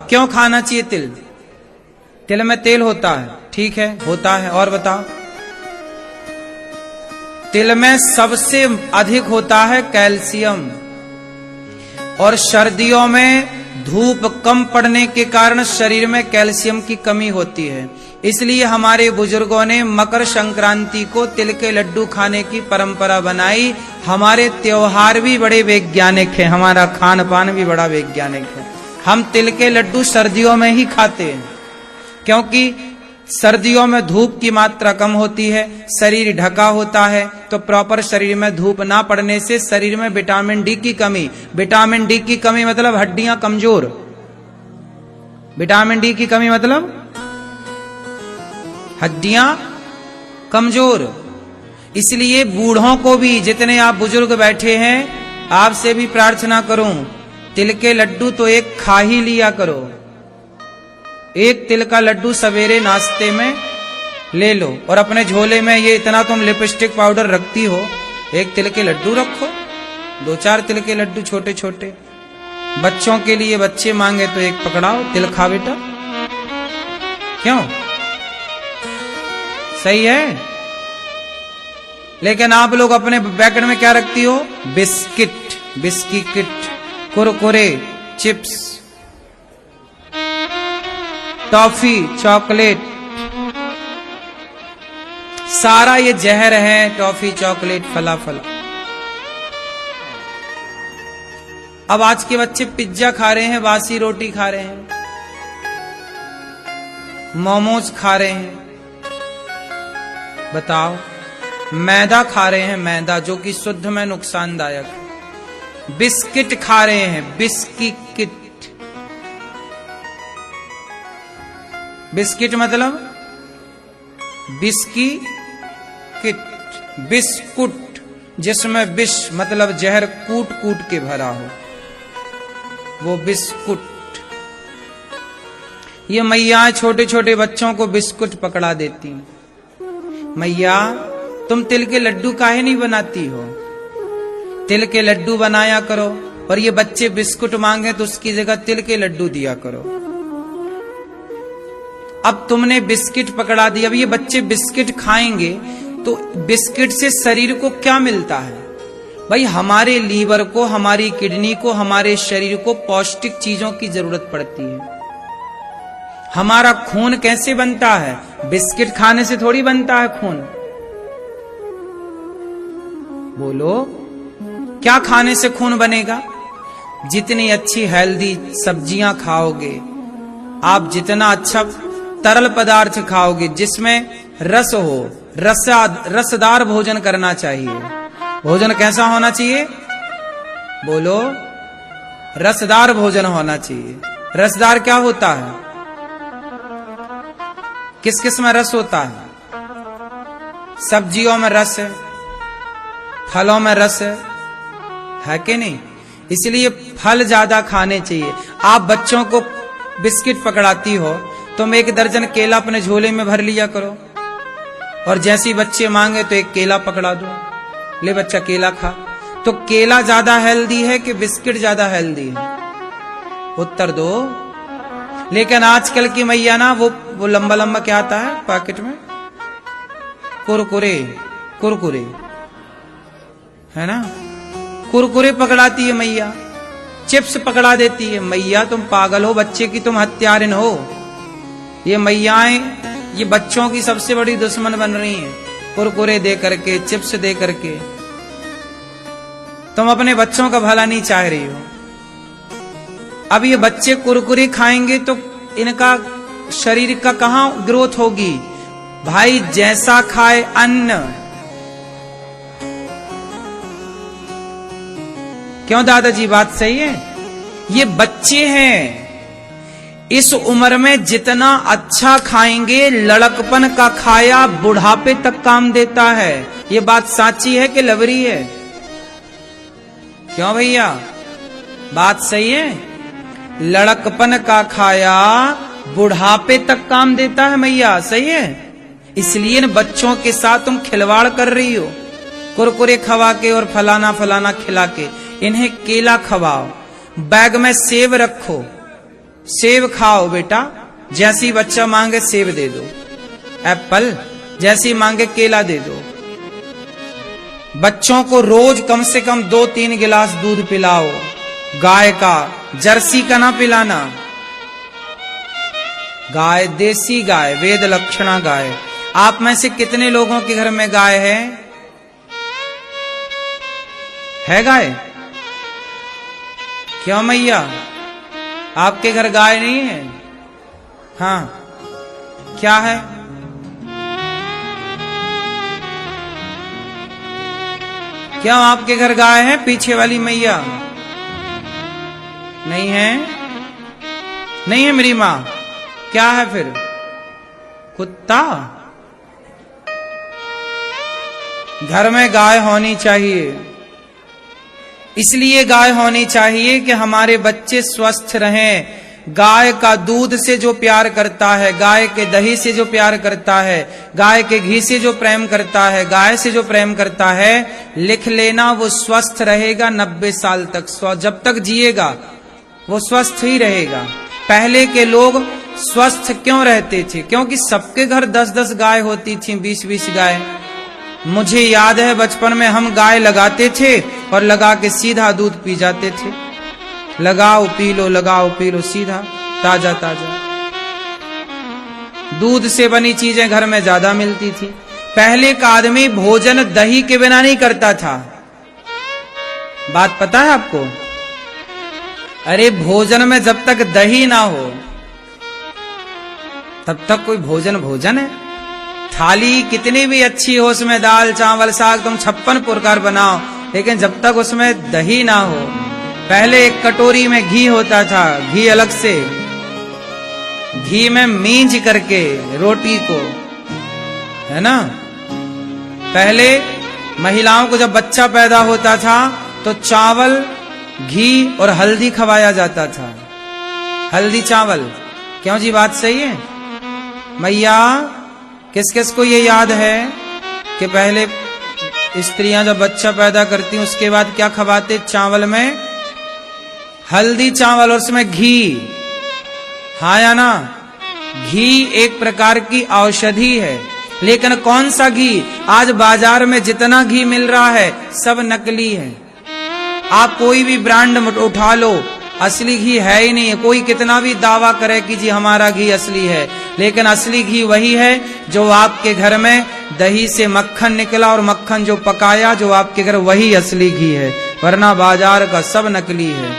क्यों खाना चाहिए तिल? तिल में तेल होता है, ठीक है, होता है, और बताओ। तिल में सबसे अधिक होता है कैल्शियम, और सर्दियों में धूप कम पड़ने के कारण शरीर में कैल्शियम की कमी होती है। इसलिए हमारे बुजुर्गों ने मकर संक्रांति को तिल के लड्डू खाने की परंपरा बनाई। हमारे त्योहार भी बड़े वैज्ञानिक हैं, हमारा खान पान भी बड़ा वैज्ञानिक है। हम तिल के लड्डू सर्दियों में ही खाते हैं, क्योंकि सर्दियों में धूप की मात्रा कम होती है, शरीर ढका होता है, तो प्रॉपर शरीर में धूप ना पड़ने से शरीर में विटामिन डी की कमी, विटामिन डी की कमी मतलब हड्डियां कमजोर, विटामिन डी की कमी मतलब हड्डियां कमजोर। इसलिए बूढ़ों को भी, जितने आप बुजुर्ग बैठे हैं, आपसे भी प्रार्थना करूं, तिल के लड्डू तो एक खा ही लिया करो। एक तिल का लड्डू सवेरे नाश्ते में ले लो, और अपने झोले में ये इतना तुम लिपस्टिक पाउडर रखती हो, एक तिल के लड्डू रखो, 2-4 तिल के लड्डू छोटे छोटे। बच्चों के लिए, बच्चे मांगे तो एक पकड़ाओ, तिल खा बेटा, क्यों? सही है। लेकिन आप लोग अपने पैकेट में क्या रखती हो? Biscuit, biscuit, Kurkure, chips, toffee, chocolate, सारा ये जहर है। टॉफी, चॉकलेट, फलाफल। अब आज के बच्चे पिज्जा खा रहे हैं, बासी रोटी खा रहे हैं, मोमोज खा रहे हैं, बताओ, मैदा खा रहे हैं, मैदा जो कि शुद्ध में नुकसानदायक है, बिस्किट खा रहे हैं, बिस्किट, बिस्किट मतलब बिस्किट, बिस्कुट, जिसमें विष मतलब जहर कूट कूट के भरा हो, वो बिस्कुट। ये मैया छोटे छोटे बच्चों को बिस्कुट पकड़ा देती हैं। मैया तुम तिल के लड्डू काहे नहीं बनाती हो? तिल के लड्डू बनाया करो, और ये बच्चे बिस्कुट मांगे तो उसकी जगह तिल के लड्डू दिया करो। अब तुमने बिस्किट पकड़ा दिया, अब ये बच्चे बिस्किट खाएंगे तो बिस्किट से शरीर को क्या मिलता है? भाई हमारे लीवर को, हमारी किडनी को, हमारे शरीर को पौष्टिक चीजों की जरूरत पड़ती है। हमारा खून कैसे बनता है? बिस्किट खाने से थोड़ी बनता है खून। बोलो, क्या खाने से खून बनेगा? जितनी अच्छी हेल्दी सब्जियां खाओगे आप, जितना अच्छा तरल पदार्थ खाओगे जिसमें रस हो, रसदार भोजन करना चाहिए। भोजन कैसा होना चाहिए? बोलो, रसदार भोजन होना चाहिए। रसदार क्या होता है? किस किस में रस होता है? सब्जियों में रस है, फलों में रस है कि नहीं? इसलिए फल ज्यादा खाने चाहिए। आप बच्चों को बिस्किट पकड़ाती हो, तुम 1 दर्जन केला अपने झोले में भर लिया करो, और जैसे बच्चे मांगे तो 1 केला पकड़ा दो, ले बच्चा केला खा। तो केला ज्यादा हेल्दी है कि बिस्किट ज्यादा हेल्दी है? उत्तर दो। लेकिन आजकल की मैया ना, वो लंबा लंबा क्या आता है पैकेट में? कुरकुरे, कुरकुरे है ना, कुरकुरे पकड़ाती है मैया, चिप्स पकड़ा देती है मैया। तुम पागल हो, बच्चे की तुम हत्यारिन हो। ये मैयाएं, ये बच्चों की सबसे बड़ी दुश्मन बन रही हैं, कुरकुरे दे करके, चिप्स दे करके। तुम अपने बच्चों का भला नहीं चाह रही हो। अब ये बच्चे कुरकुरे खाएंगे तो इनका शरीर का कहां ग्रोथ होगी? भाई जैसा खाए अन्न। क्यों दादाजी, बात सही है? ये बच्चे हैं, इस उम्र में जितना अच्छा खाएंगे, लड़कपन का खाया बुढ़ापे तक काम देता है। ये बात साची है कि लवरी है? क्यों भैया, बात सही है? लड़कपन का खाया बुढ़ापे तक काम देता है मैया, सही है? इसलिए न बच्चों के साथ तुम खिलवाड़ कर रही हो, कुरकुरे खवा के और फलाना फलाना खिला के। इन्हें केला खवाओ, बैग में सेब रखो, सेब खाओ बेटा, जैसी बच्चा मांगे सेब दे दो, एप्पल, जैसी मांगे केला दे दो। बच्चों को रोज कम से कम 2-3 गिलास दूध पिलाओ, गाय का, जर्सी का ना पिलाना। गाय, देसी गाय, वेद लक्षणा गाय। आप में से कितने लोगों के घर में गाय है गाय? क्यों मैया, आपके घर गाय नहीं है? हाँ, क्या है? क्यों आपके घर गाय है? पीछे वाली मैया नहीं है? नहीं है मेरी मां, क्या है फिर? कुत्ता? घर में गाय होनी चाहिए, इसलिए गाय होनी चाहिए कि हमारे बच्चे स्वस्थ रहें। गाय का दूध से जो प्यार करता है, गाय के दही से जो प्यार करता है, गाय के घी से जो प्रेम करता है, गाय से जो प्रेम करता है, लिख लेना वो स्वस्थ रहेगा 90 साल तक। जब तक जिएगा वो स्वस्थ ही रहेगा। पहले के लोग स्वस्थ क्यों रहते थे? क्योंकि सबके घर 10-10 गाय होती थी, 20-20 गाय। मुझे याद है बचपन में हम गाय लगाते थे और लगा के सीधा दूध पी जाते थे। लगाओ पी लो, लगाओ पी लो, सीधा ताजा ताजा। दूध से बनी चीजें घर में ज्यादा मिलती थी। पहले का आदमी भोजन दही के बिना नहीं करता था। बात पता है आपको? अरे भोजन में जब तक दही ना हो तब तक कोई भोजन भोजन है? थाली कितनी भी अच्छी हो, उसमें दाल चावल साग तुम 56 प्रकार बनाओ, लेकिन जब तक उसमें दही ना हो। पहले एक कटोरी में घी होता था, घी अलग से, घी में मींज करके रोटी को, है ना। पहले महिलाओं को जब बच्चा पैदा होता था तो चावल, घी और हल्दी खवाया जाता था। हल्दी चावल, क्यों जी? बात सही है मैया? किस किस को ये याद है कि पहले स्त्रियां जब बच्चा पैदा करती उसके बाद क्या खवाते? चावल में हल्दी चावल और उसमें घी। हाँ या ना? घी एक प्रकार की औषधि है, लेकिन कौन सा घी? आज बाजार में जितना घी मिल रहा है सब नकली है। आप कोई भी ब्रांड उठा लो, असली घी है ही नहीं है। कोई कितना भी दावा करे कि जी हमारा घी असली है, लेकिन असली घी वही है जो आपके घर में दही से मक्खन निकला और मक्खन जो पकाया, जो आपके घर, वही असली घी है, वरना बाजार का सब नकली है।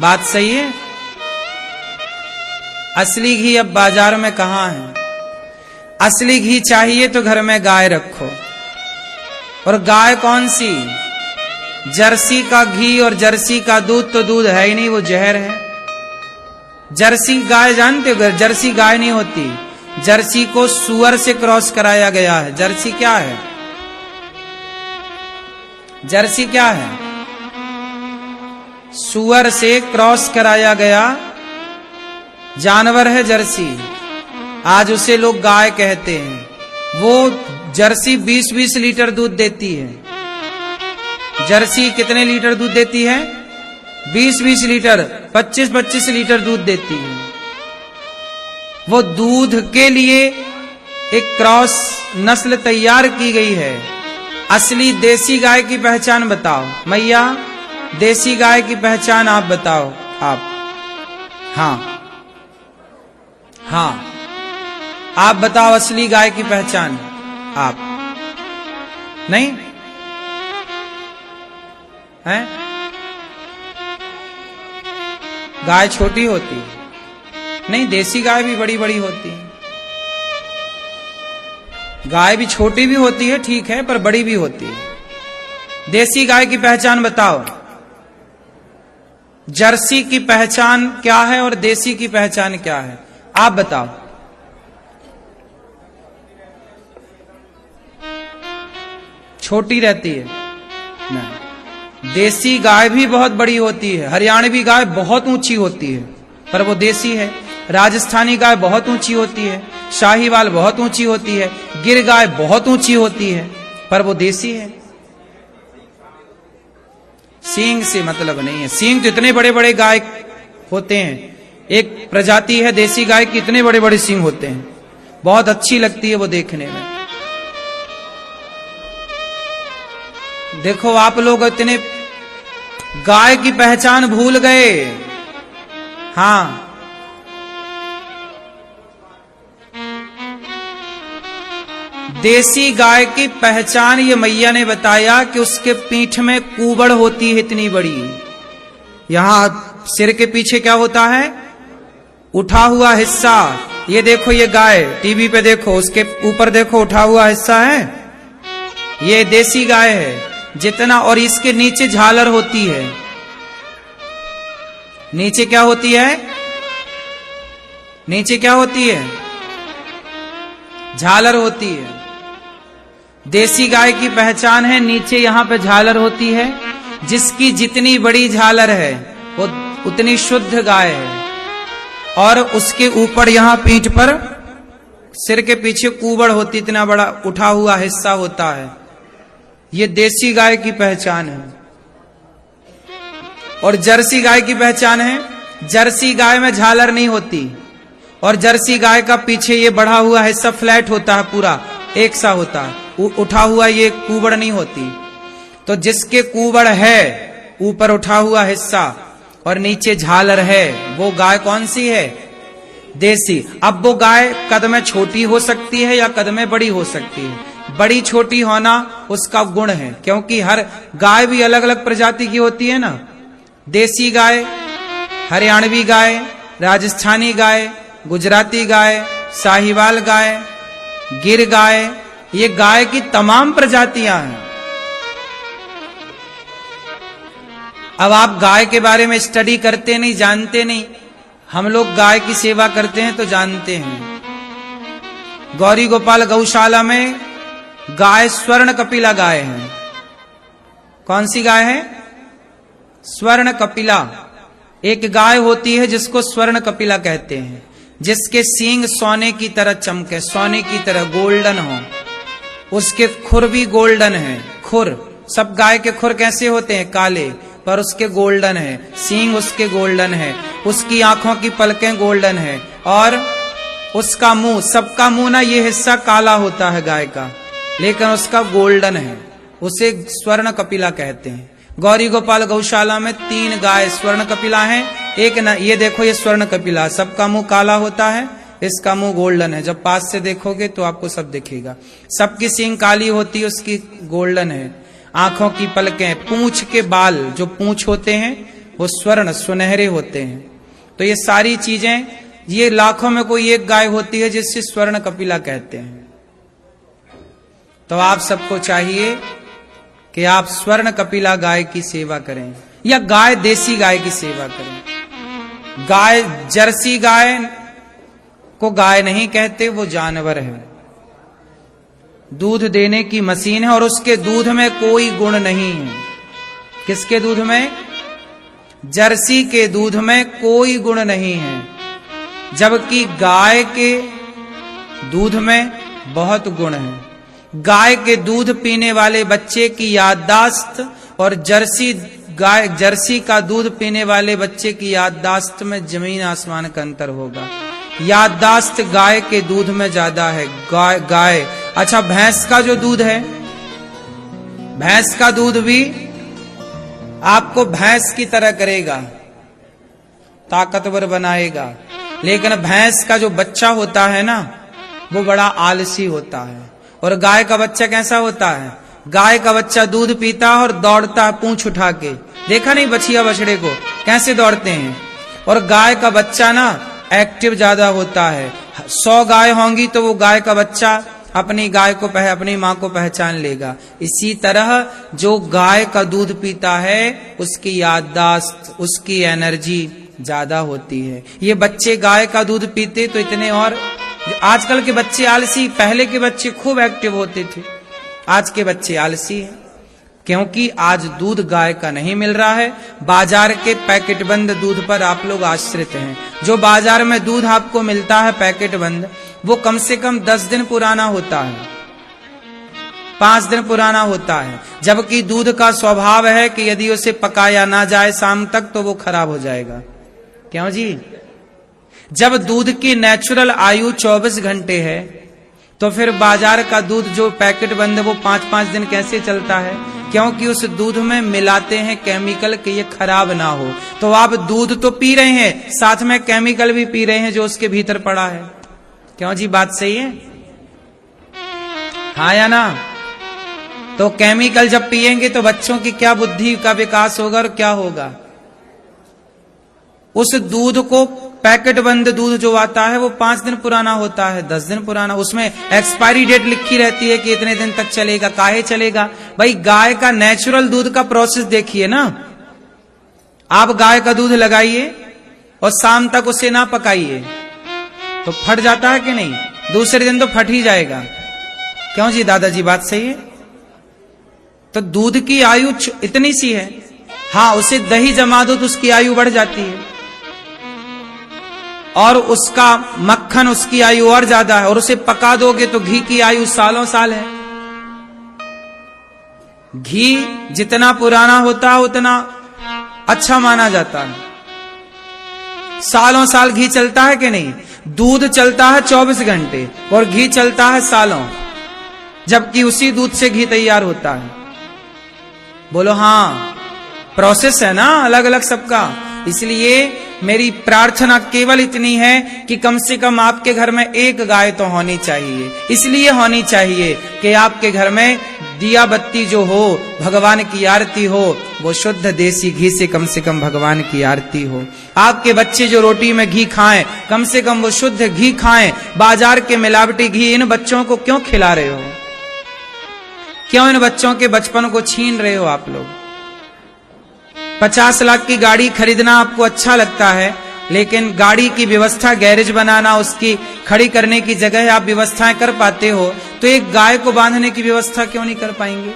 बात सही है? असली घी अब बाजार में कहां है? असली घी चाहिए तो घर में गाय रखो। और गाय कौन सी? जर्सी का घी और जर्सी का दूध तो दूध है ही नहीं, वो जहर है। जर्सी गाय जानते हो? जर्सी गाय नहीं होती, जर्सी को सुअर से क्रॉस कराया गया है। जर्सी क्या है? जर्सी क्या है? सुअर से क्रॉस कराया गया जानवर है जर्सी। आज उसे लोग गाय कहते हैं। वो जर्सी 20-20 लीटर दूध देती है। जर्सी कितने लीटर दूध देती है? 20-20 लीटर, 25-25 लीटर दूध देती है। वो दूध के लिए एक क्रॉस नस्ल तैयार की गई है। असली देसी गाय की पहचान बताओ मैया, देसी गाय की पहचान आप बताओ। आप, हाँ हाँ, आप बताओ असली गाय की पहचान। आप नहीं है? गाय छोटी होती है? नहीं, देसी गाय भी बड़ी बड़ी होती है। गाय भी छोटी भी होती है, ठीक है, पर बड़ी भी होती है। देसी गाय की पहचान बताओ। जर्सी की पहचान क्या है और देसी की पहचान क्या है? आप बताओ। छोटी रहती है? नहीं, देसी गाय भी बहुत बड़ी होती है। हरियाणवी गाय बहुत ऊंची होती है, पर वो देसी है। राजस्थानी गाय बहुत ऊंची होती है, शाहीवाल बहुत ऊंची होती है, गिर गाय बहुत ऊंची होती है, पर वो देसी है। सींग से मतलब नहीं है। सींग तो इतने बड़े बड़े गाय होते हैं एक प्रजाति है देसी गाय की, इतने बड़े बड़े सींग होते हैं, बहुत अच्छी लगती है वो देखने में। देखो आप लोग इतने गाय की पहचान भूल गए। हाँ, देसी गाय की पहचान ये मैया ने बताया कि उसके पीठ में कूबड़ होती है इतनी बड़ी। यहां सिर के पीछे क्या होता है? उठा हुआ हिस्सा। ये देखो, ये गाय टीवी पे देखो, उसके ऊपर देखो उठा हुआ हिस्सा है, ये देसी गाय है जितना। और इसके नीचे झालर होती है। नीचे क्या होती है? नीचे क्या होती है? झालर होती है। देसी गाय की पहचान है, नीचे यहां पे झालर होती है। जिसकी जितनी बड़ी झालर है वो उतनी शुद्ध गाय है। और उसके ऊपर यहां पीठ पर सिर के पीछे कूबड़ होती, इतना बड़ा उठा हुआ हिस्सा होता है। ये देसी गाय की पहचान है। और जर्सी गाय की पहचान है, जर्सी गाय में झालर नहीं होती। और जर्सी गाय का पीछे ये बढ़ा हुआ हिस्सा फ्लैट होता है, पूरा एक सा होता है, उठा हुआ ये कूबड़ नहीं होती। तो जिसके कूबड़ है, ऊपर उठा हुआ हिस्सा और नीचे झालर है, वो गाय कौन सी है? देसी। अब वो गाय कद में छोटी हो सकती है या कद में बड़ी हो सकती है। बड़ी छोटी होना उसका गुण है, क्योंकि हर गाय भी अलग अलग प्रजाति की होती है ना। देसी गाय, हरियाणवी गाय, राजस्थानी गाय, गुजराती गाय, साहिवाल गाय, गिर गाय, ये गाय की तमाम प्रजातियां हैं। अब आप गाय के बारे में स्टडी करते नहीं, जानते नहीं। हम लोग गाय की सेवा करते हैं तो जानते हैं। गौरी गोपाल गौशाला में गाय स्वर्ण कपिला गाय है। कौन सी गाय है? स्वर्ण कपिला। एक गाय होती है जिसको स्वर्ण कपिला कहते हैं, जिसके सींग सोने की तरह चमके, सोने की तरह गोल्डन हो। उसके खुर भी गोल्डन है। खुर, सब गाय के खुर कैसे होते हैं? काले, पर उसके गोल्डन है। सींग उसके गोल्डन है। उसकी आंखों की पलकें गोल्डन है। और उसका मुंह, सबका मुंह ना ये हिस्सा काला होता है गाय का, लेकिन उसका गोल्डन है। उसे स्वर्ण कपिला कहते हैं। गौरी गोपाल गौशाला में 3 गाय स्वर्ण कपिला हैं। एक ना, ये देखो, ये स्वर्ण कपिला, सबका मुंह काला होता है, इसका मुंह गोल्डन है। जब पास से देखोगे तो आपको सब दिखेगा। सबकी सींग काली होती है, उसकी गोल्डन है। आंखों की पलकें, पूंछ के बाल, जो पूंछ होते हैं वो स्वर्ण सुनहरे होते हैं। तो ये सारी चीजें, ये लाखों में कोई एक गाय होती है जिससे स्वर्ण कपिला कहते हैं। तो आप सबको चाहिए कि आप स्वर्ण कपिला गाय की सेवा करें या गाय, देसी गाय की सेवा करें। गाय, जर्सी गाय को गाय नहीं कहते, वो जानवर है, दूध देने की मशीन है। और उसके दूध में कोई गुण नहीं है। किसके दूध में? जर्सी के दूध में कोई गुण नहीं है, जबकि गाय के दूध में बहुत गुण है। गाय के दूध पीने वाले बच्चे की याददाश्त और जर्सी का दूध पीने वाले बच्चे की याददाश्त में जमीन आसमान का अंतर होगा। याददाश्त गाय के दूध में ज्यादा है। गाय अच्छा, भैंस का जो दूध है, भैंस का दूध भी आपको भैंस की तरह करेगा, ताकतवर बनाएगा। लेकिन भैंस का जो बच्चा होता है ना, वो बड़ा आलसी होता है। और गाय का बच्चा कैसा होता है? गाय का बच्चा दूध पीता है और दौड़ता है पूंछ उठा के। देखा नहीं बछिया बछड़े को कैसे दौड़ते हैं? और गाय का बच्चा ना एक्टिव ज्यादा होता है। 100 गाय होंगी तो वो गाय का बच्चा अपनी गाय को अपनी माँ को पहचान लेगा। इसी तरह जो गाय का दूध पीता है उसकी याददाश्त, उसकी एनर्जी ज्यादा होती है। ये बच्चे गाय का दूध पीते तो इतने, और आजकल के बच्चे आलसी, पहले के बच्चे खूब एक्टिव होते थे, आज के बच्चे आलसी हैं। क्योंकि आज दूध गाय का नहीं मिल रहा है, बाजार के पैकेट बंद दूध पर आप लोग आश्रित हैं। जो बाजार में दूध आपको मिलता है पैकेट बंद, वो कम से कम 10 दिन पुराना होता है, 5 दिन पुराना होता है। जबकि दूध का स्वभाव है कि यदि उसे पकाया ना जाए शाम तक तो वो खराब हो जाएगा। क्यों जी? जब दूध की नेचुरल आयु 24 घंटे है, तो फिर बाजार का दूध जो पैकेट बंद है वो 5-5 दिन कैसे चलता है? क्योंकि उस दूध में मिलाते हैं केमिकल कि ये खराब ना हो। तो आप दूध तो पी रहे हैं, साथ में केमिकल भी पी रहे हैं जो उसके भीतर पड़ा है। क्यों जी, बात सही है? हाँ या ना? तो केमिकल जब पिएंगे तो बच्चों की क्या बुद्धि का विकास होगा और क्या होगा? उस दूध को, पैकेट बंद दूध जो आता है वो 5 दिन पुराना होता है, 10 दिन पुराना, उसमें एक्सपायरी डेट लिखी रहती है कि इतने दिन तक चलेगा। काहे चलेगा भाई? गाय का नेचुरल दूध का प्रोसेस देखिए ना। आप गाय का दूध लगाइए और शाम तक उसे ना पकाइए तो फट जाता है कि नहीं? दूसरे दिन तो फट ही जाएगा। क्यों जी दादाजी, बात सही है? तो दूध की आयु इतनी सी है। हाँ, उसे दही जमा दो तो उसकी आयु बढ़ जाती है, और उसका मक्खन, उसकी आयु और ज्यादा है, और उसे पका दोगे तो घी की आयु सालों साल है। घी जितना पुराना होता है उतना अच्छा माना जाता है। सालों साल घी चलता है कि नहीं? दूध चलता है 24 घंटे और घी चलता है सालों, जबकि उसी दूध से घी तैयार होता है। बोलो हाँ, प्रोसेस है ना अलग अलग सबका। इसलिए मेरी प्रार्थना केवल इतनी है कि कम से कम आपके घर में एक गाय तो होनी चाहिए। इसलिए होनी चाहिए कि आपके घर में दिया बत्ती जो हो, भगवान की आरती हो, वो शुद्ध देसी घी से कम भगवान की आरती हो। आपके बच्चे जो रोटी में घी खाएं, कम से कम वो शुद्ध घी खाएं। बाजार के मिलावटी घी इन बच्चों को क्यों खिला रहे हो? क्यों इन बच्चों के बचपन को छीन रहे हो आप लोग? 50 लाख की गाड़ी खरीदना आपको अच्छा लगता है, लेकिन गाड़ी की व्यवस्था, गैरेज बनाना, उसकी खड़ी करने की जगह आप व्यवस्थाएं कर पाते हो, तो एक गाय को बांधने की व्यवस्था क्यों नहीं कर पाएंगे?